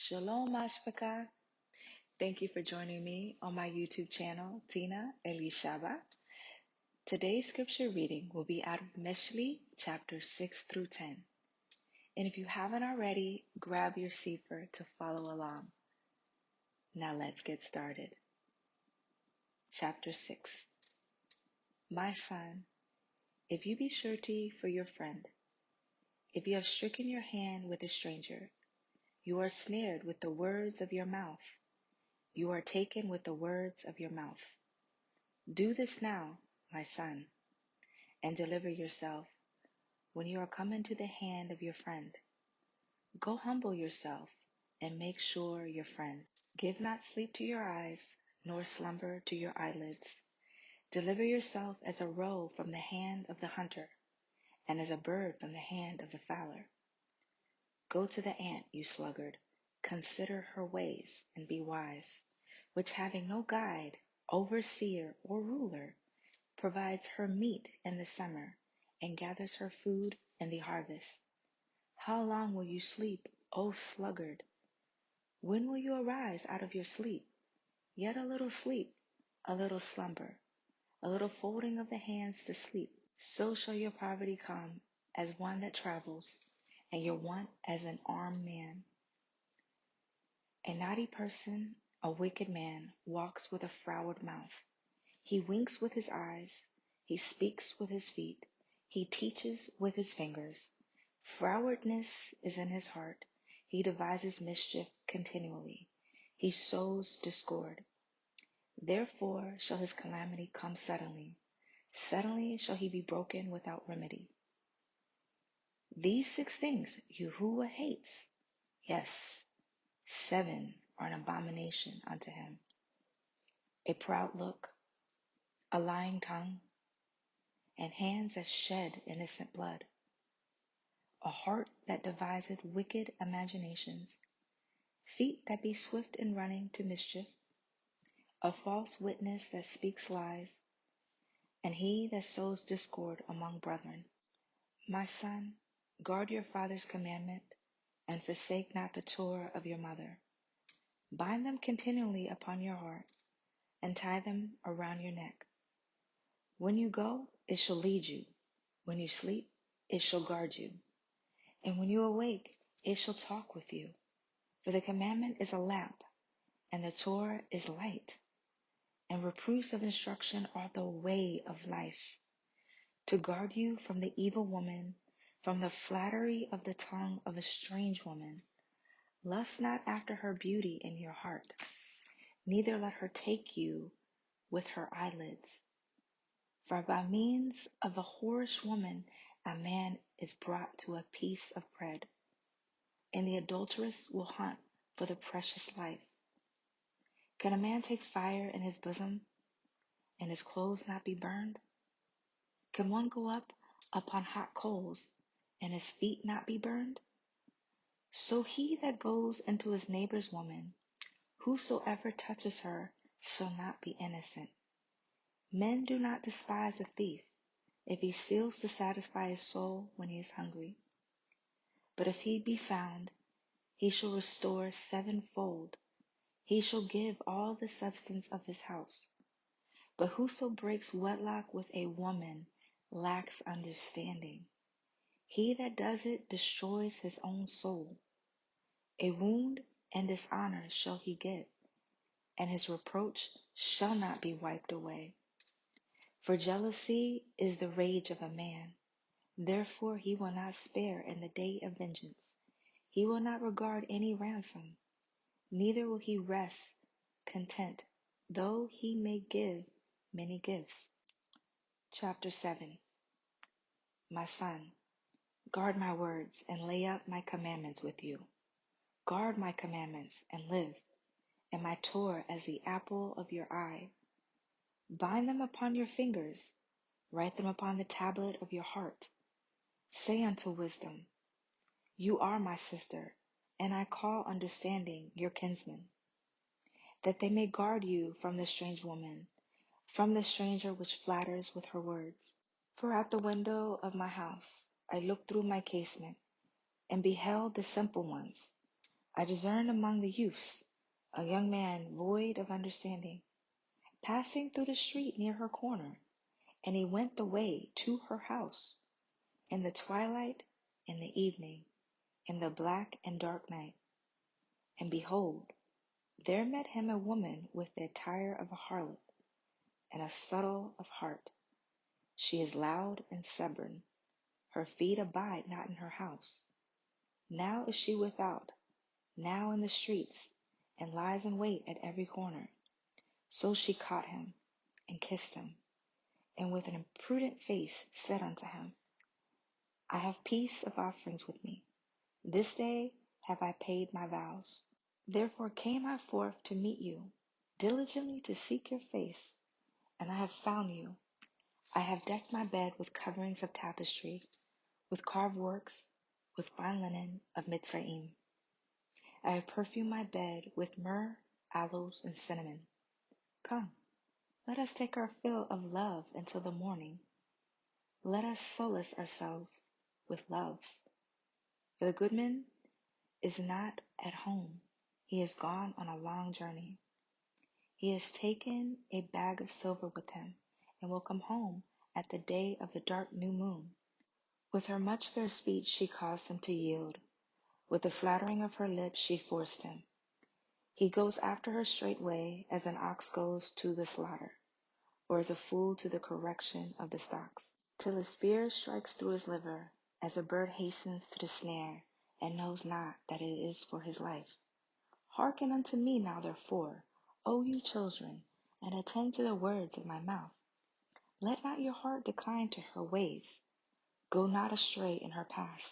Shalom, Ashpaka. Thank you for joining me on my YouTube channel, Tina Alyshaba. Today's scripture reading will be out of Mishlei Chapters 6 through 10. And if you haven't already, grab your Cepher to follow along. Now let's get started. Chapter 6. My son, if you be surety for your friend, if you have stricken your hand with a stranger, you are snared with the words of your mouth. You are taken with the words of your mouth. Do this now, my son, and deliver yourself when you are come into the hand of your friend. Go humble yourself and make sure your friend. Give not sleep to your eyes, nor slumber to your eyelids. Deliver yourself as a roe from the hand of the hunter, and as a bird from the hand of the fowler. Go to the ant, you sluggard, consider her ways, and be wise, which having no guide, overseer, or ruler, provides her meat in the summer, and gathers her food in the harvest. How long will you sleep, O sluggard? When will you arise out of your sleep? Yet a little sleep, a little slumber, a little folding of the hands to sleep. So shall your poverty come as one that travels, and your want as an armed man. A naughty person, a wicked man, walks with a froward mouth. He winks with his eyes, he speaks with his feet, he teaches with his fingers. Frowardness is in his heart, he devises mischief continually, he sows discord. Therefore shall his calamity come suddenly, suddenly shall he be broken without remedy. These 6 things Yahuwah hates, yes, 7 are an abomination unto him: a proud look, a lying tongue, and hands that shed innocent blood, a heart that deviseth wicked imaginations, feet that be swift in running to mischief, a false witness that speaks lies, and he that sows discord among brethren. My son, guard your father's commandment, and forsake not the Torah of your mother. Bind them continually upon your heart, and tie them around your neck. When you go, it shall lead you. When you sleep, it shall guard you. And when you awake, it shall talk with you. For the commandment is a lamp, and the Torah is light, and reproofs of instruction are the way of life, to guard you from the evil woman, from the flattery of the tongue of a strange woman. Lust not after her beauty in your heart, neither let her take you with her eyelids. For by means of a whorish woman a man is brought to a piece of bread, and the adulteress will hunt for the precious life. Can a man take fire in his bosom, and his clothes not be burned? Can one go up upon hot coals, and his feet not be burned? So he that goes into his neighbor's woman, whosoever touches her shall not be innocent. Men do not despise a thief, if he steals to satisfy his soul when he is hungry. But if he be found, he shall restore 7-fold. He shall give all the substance of his house. But whoso breaks wedlock with a woman lacks understanding. He that does it destroys his own soul. A wound and dishonor shall he get, and his reproach shall not be wiped away. For jealousy is the rage of a man. Therefore he will not spare in the day of vengeance. He will not regard any ransom, neither will he rest content, though he may give many gifts. Chapter 7. My son, guard my words and lay up my commandments with you. Guard my commandments and live, and my Torah as the apple of your eye. Bind them upon your fingers, write them upon the tablet of your heart. Say unto wisdom, you are my sister, and I call understanding your kinsman, that they may guard you from the strange woman, from the stranger which flatters with her words. For at the window of my house I looked through my casement, and beheld the simple ones. I discerned among the youths a young man void of understanding, passing through the street near her corner, and he went the way to her house. In the twilight, in the evening, in the black and dark night. And behold, there met him a woman with the attire of a harlot, and a subtle of heart. She is loud and stubborn. Her feet abide not in her house. Now is she without, now in the streets, and lies in wait at every corner. So she caught him, and kissed him, and with an imprudent face said unto him, I have peace of offerings with me. This day have I paid my vows. Therefore came I forth to meet you, diligently to seek your face, and I have found you. I have decked my bed with coverings of tapestry, with carved works, with fine linen of Mitzrayim. I have perfumed my bed with myrrh, aloes, and cinnamon. Come, let us take our fill of love until the morning. Let us solace ourselves with loves. For the goodman is not at home. He is gone on a long journey. He has taken a bag of silver with him, and will come home at the day of the dark new moon. With her much fair speech she caused him to yield. With the flattering of her lips she forced him. He goes after her straightway, as an ox goes to the slaughter, or as a fool to the correction of the stocks, till a spear strikes through his liver, as a bird hastens to the snare, and knows not that it is for his life. Hearken unto me now, therefore, O you children, and attend to the words of my mouth. Let not your heart decline to her ways. Go not astray in her paths.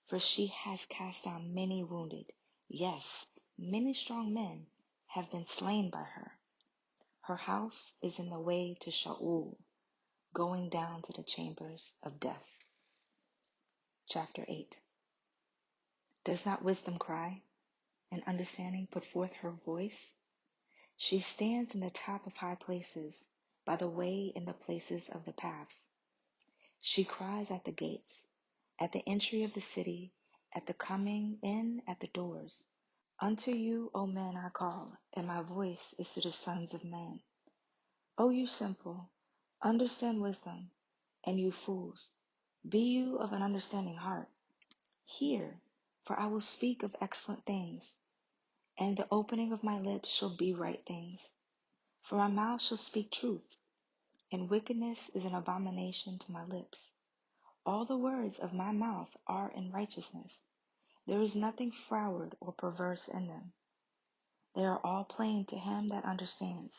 For she has cast down many wounded. Yes, many strong men have been slain by her. Her house is in the way to Sheol, going down to the chambers of death. Chapter 8. Does not wisdom cry, and understanding put forth her voice? She stands in the top of high places, by the way in the places of the paths. She cries at the gates, at the entry of the city, at the coming in at the doors. Unto you, O men, I call, and my voice is to the sons of men. O you simple, understand wisdom, and you fools, be you of an understanding heart. Hear, for I will speak of excellent things, and the opening of my lips shall be right things. For my mouth shall speak truth, and wickedness is an abomination to my lips. All the words of my mouth are in righteousness. There is nothing froward or perverse in them. They are all plain to him that understands,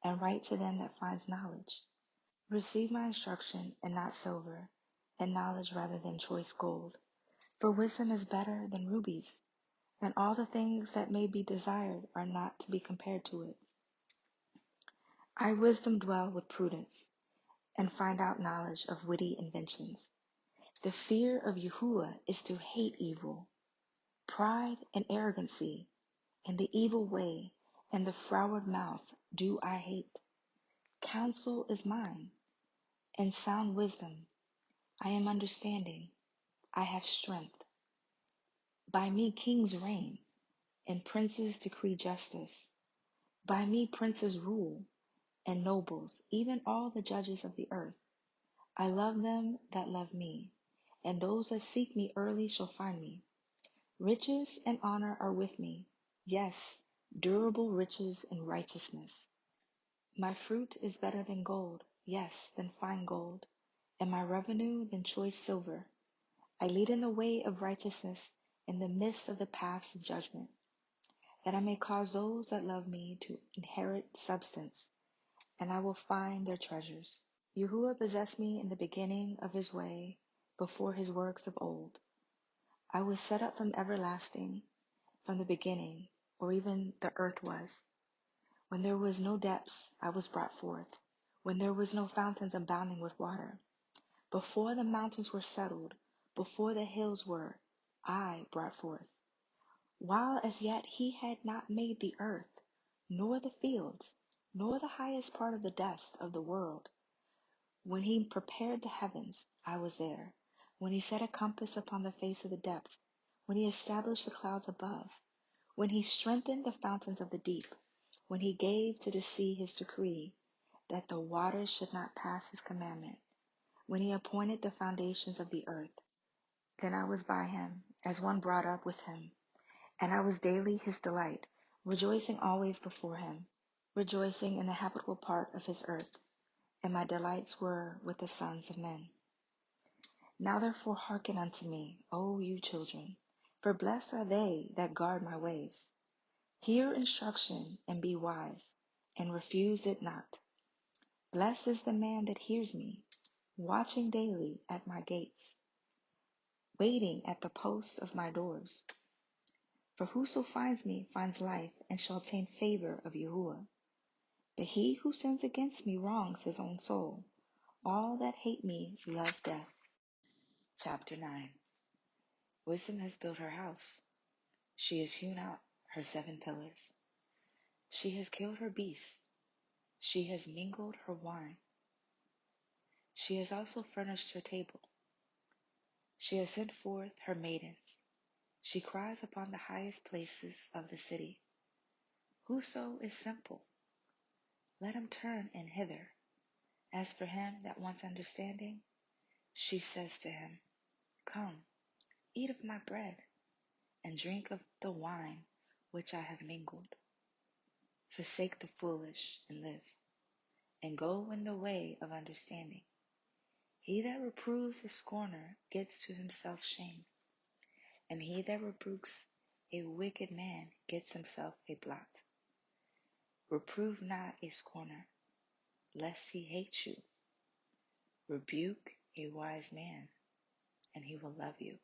and right to them that finds knowledge. Receive my instruction, and not silver, and knowledge rather than choice gold. For wisdom is better than rubies, and all the things that may be desired are not to be compared to it. I wisdom dwell with prudence, and find out knowledge of witty inventions. The fear of Yahuwah is to hate evil, pride and arrogancy, and the evil way, and the froward mouth do I hate. Counsel is mine, and sound wisdom. I am understanding, I have strength. By me kings reign, and princes decree justice. By me princes rule, and nobles, even all the judges of the earth. I love them that love me, and those that seek me early shall find me. Riches and honor are with me, yes, durable riches and righteousness. My fruit is better than gold, yes, than fine gold, and my revenue than choice silver. I lead in the way of righteousness in the midst of the paths of judgment, that I may cause those that love me to inherit substance, and I will find their treasures. Yahuwah possessed me in the beginning of his way, before his works of old. I was set up from everlasting, from the beginning, or even the earth was. When there was no depths, I was brought forth. When there was no fountains abounding with water. Before the mountains were settled, before the hills were, I brought forth. While as yet he had not made the earth, nor the fields, nor the highest part of the dust of the world. When he prepared the heavens, I was there. When he set a compass upon the face of the depth, when he established the clouds above, When he strengthened the fountains of the deep, when he gave to the sea his decree, that the waters should not pass his commandment, when he appointed the foundations of the earth, then I was by him, as one brought up with him, and I was daily his delight, rejoicing always before him, rejoicing in the habitable part of his earth, and my delights were with the sons of men. Now therefore hearken unto me, O you children, for blessed are they that guard my ways. Hear instruction, and be wise, and refuse it not. Blessed is the man that hears me, watching daily at my gates, waiting at the posts of my doors. For whoso finds me finds life, and shall obtain favor of Yahuwah. But he who sins against me wrongs his own soul. All that hate me love death. Chapter 9. Wisdom has built her house. She has hewn out her 7 pillars. She has killed her beasts. She has mingled her wine. She has also furnished her table. She has sent forth her maidens. She cries upon the highest places of the city. Whoso is simple, let him turn in hither. As for him that wants understanding, she says to him, Come, eat of my bread, and drink of the wine which I have mingled. Forsake the foolish and live, and go in the way of understanding. He that reproves a scorner gets to himself shame, and he that rebukes a wicked man gets himself a blot. Reprove not a scorner, lest he hate you. Rebuke a wise man, and he will love you.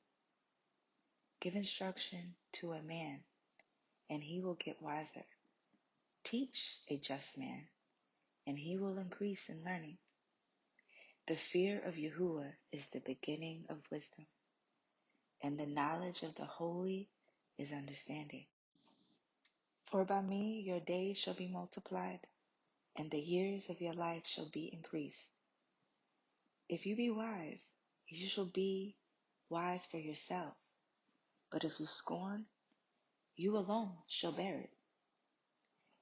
Give instruction to a man, and he will get wiser. Teach a just man, and he will increase in learning. The fear of Yahuwah is the beginning of wisdom, and the knowledge of the holy is understanding. For by me your days shall be multiplied, and the years of your life shall be increased. If you be wise, you shall be wise for yourself. But if you scorn, you alone shall bear it.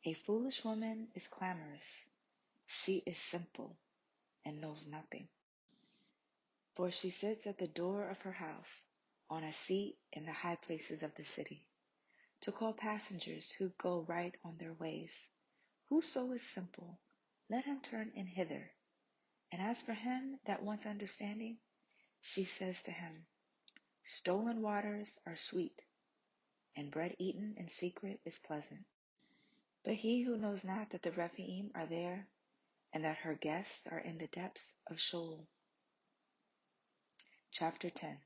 A foolish woman is clamorous. She is simple and knows nothing. For she sits at the door of her house, on a seat in the high places of the city, to call passengers who go right on their ways. Whoso is simple, let him turn in hither. And as for him that wants understanding, she says to him, Stolen waters are sweet, and bread eaten in secret is pleasant. But he who knows not that the Rephaim are there, and that her guests are in the depths of Sheol. Chapter 10.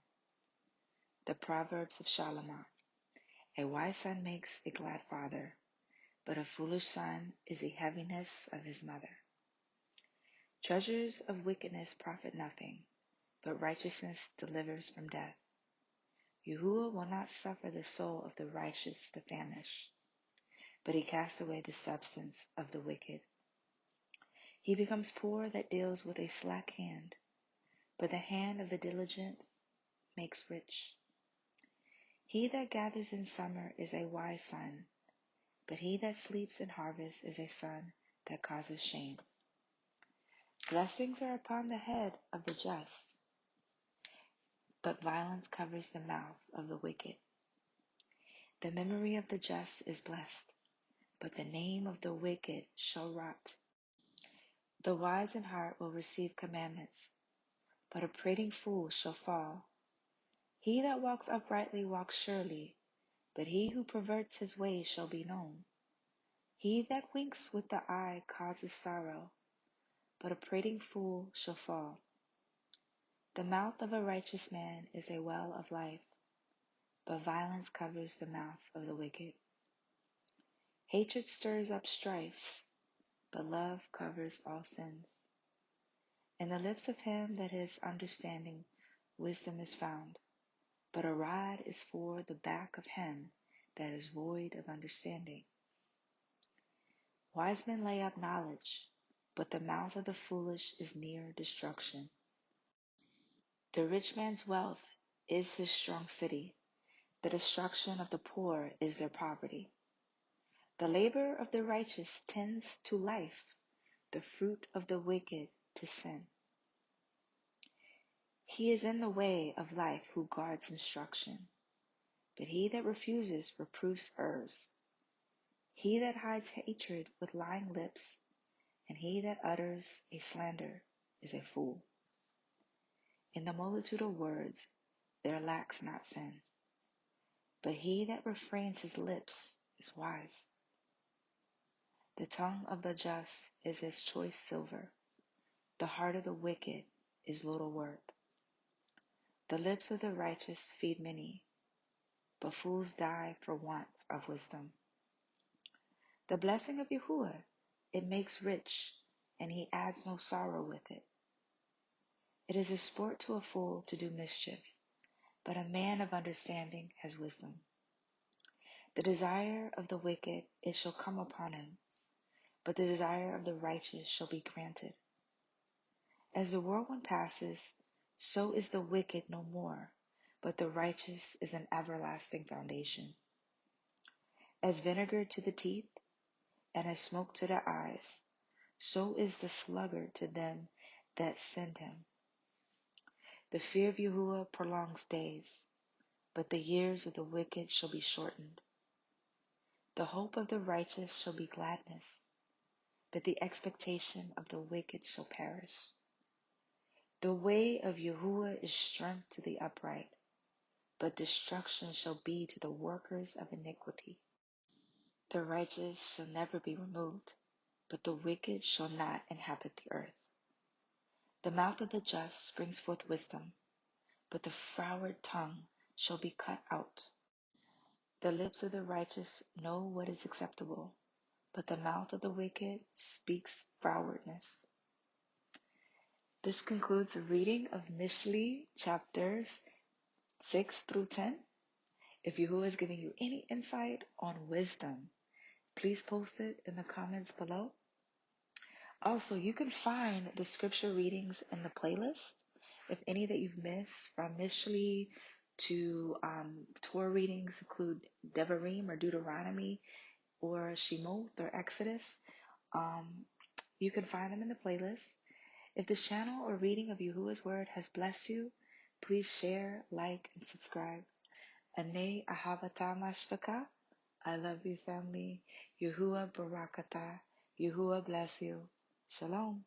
The Proverbs of Solomon. A wise son makes a glad father, but a foolish son is a heaviness of his mother. Treasures of wickedness profit nothing, but righteousness delivers from death. Yahuwah will not suffer the soul of the righteous to famish, but he casts away the substance of the wicked. He becomes poor that deals with a slack hand, but the hand of the diligent makes rich. He that gathers in summer is a wise son, but he that sleeps in harvest is a son that causes shame. Blessings are upon the head of the just, but violence covers the mouth of the wicked. The memory of the just is blessed, but the name of the wicked shall rot. The wise in heart will receive commandments, but a prating fool shall fall. He that walks uprightly walks surely, but he who perverts his ways shall be known. He that winks with the eye causes sorrow, but a prating fool shall fall. The mouth of a righteous man is a well of life, but violence covers the mouth of the wicked. Hatred stirs up strife, but love covers all sins. In the lips of him that is understanding, wisdom is found, but a rod is for the back of him that is void of understanding. Wise men lay up knowledge, but the mouth of the foolish is near destruction. The rich man's wealth is his strong city, The destruction of the poor is their poverty. The labor of the righteous tends to life, the fruit of the wicked to sin. He is in the way of life who guards instruction, but he that refuses reproofs errs. He that hides hatred with lying lips, and he that utters a slander is a fool. In the multitude of words there lacks not sin, but he that refrains his lips is wise. The tongue of the just is as choice silver, the heart of the wicked is little worth. The lips of the righteous feed many, but fools die for want of wisdom. The blessing of Yahuwah, it makes rich, and he adds no sorrow with it. It is a sport to a fool to do mischief, but a man of understanding has wisdom. The desire of the wicked, it shall come upon him, but the desire of the righteous shall be granted. As the whirlwind passes, so is the wicked no more, but the righteous is an everlasting foundation. As vinegar to the teeth, and as smoke to the eyes, so is the sluggard to them that send him. The fear of Yahuwah prolongs days, but the years of the wicked shall be shortened. The hope of the righteous shall be gladness, but the expectation of the wicked shall perish. The way of Yahuwah is strength to the upright, but destruction shall be to the workers of iniquity. The righteous shall never be removed, but the wicked shall not inhabit the earth. The mouth of the just brings forth wisdom, but the froward tongue shall be cut out. The lips of the righteous know what is acceptable, but the mouth of the wicked speaks frowardness. This concludes the reading of Mishlei Chapters 6 through 10. If Yahuwah is giving you any insight on wisdom, please post it in the comments below. Also, you can find the scripture readings in the playlist. If any that you've missed, from Mishlei to Torah readings include Devarim or Deuteronomy or Shemot or Exodus, you can find them in the playlist. If this channel or reading of Yahuwah's Word has blessed you, please share, like, and subscribe. Anei ahavata mashvaka. I love you, family. Yahuwah barakata. Yahuwah bless you. Shalom.